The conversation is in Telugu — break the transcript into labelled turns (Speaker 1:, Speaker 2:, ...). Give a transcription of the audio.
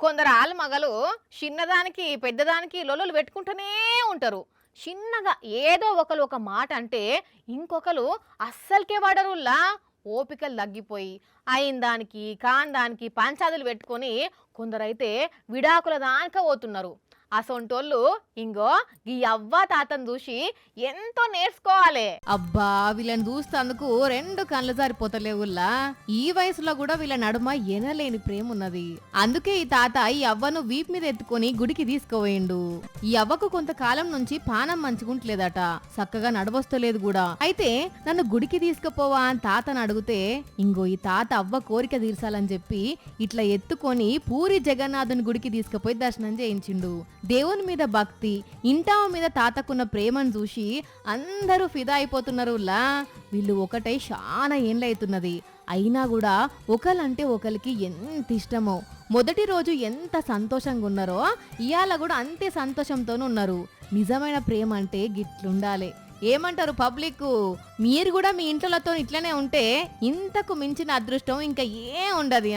Speaker 1: కొందరు ఆలుమగలు చిన్నదానికి పెద్దదానికి లొల్లులు పెట్టుకుంటూనే ఉంటారు. చిన్నగా ఏదో ఒకరు ఒక మాట అంటే ఇంకొకరు అస్సలకే పడరుల్లా. ఓపికలు తగ్గిపోయి అయిన దానికి కాని దానికి పంచాదులు పెట్టుకొని కొందరైతే విడాకుల దానిక పోతున్నారు. అసొంటోళ్ళు ఇంగో ఈ అవ్వ తాతను చూసి ఎంతో నేర్చుకోవాలి.
Speaker 2: అబ్బా వీళ్ళని చూస్తందుకు రెండు కళ్ళు జారిపోతలేవుల్లా. ఈ వయసులో కూడా వీళ్ళ నడుమ ఎనలేని ప్రేమ ఉన్నది. అందుకే ఈ తాత ఈ అవ్వను వీపు మీద ఎత్తుకొని గుడికి తీసుకుపోయిండు. ఈ అవ్వకు కొంతకాలం నుంచి పానం మంచుకుంటలేదట, చక్కగా నడవస్తలేదు కూడా. అయితే నన్ను గుడికి తీసుకుపోవా అని తాతను అడిగితే ఇంగో ఈ తాత అవ్వ కోరిక తీర్చాలని చెప్పి ఇట్లా ఎత్తుకొని పూరి జగన్నాథుని గుడికి తీసుకుపోయి దర్శనం చేయించిండు. దేవుని మీద భక్తి, ఇంటావ మీద తాతకున్న ప్రేమను చూసి అందరూ ఫిదా అయిపోతున్నారులా. వీళ్ళు ఒకటై చాలా ఏండ్లైతున్నది. అయినా కూడా ఒకలంటే ఒకరికి ఎంత ఇష్టమో. మొదటి రోజు ఎంత సంతోషంగా ఉన్నారో ఇవాళ కూడా అంతే సంతోషంతోనే ఉన్నారు. నిజమైన ప్రేమ అంటే గిట్లుండాలి. ఏమంటారు పబ్లిక్? మీరు కూడా మీ ఇంట్లతో ఇట్లనే ఉంటే ఇంతకు మించిన అదృష్టం ఇంకా ఏం ఉండదు.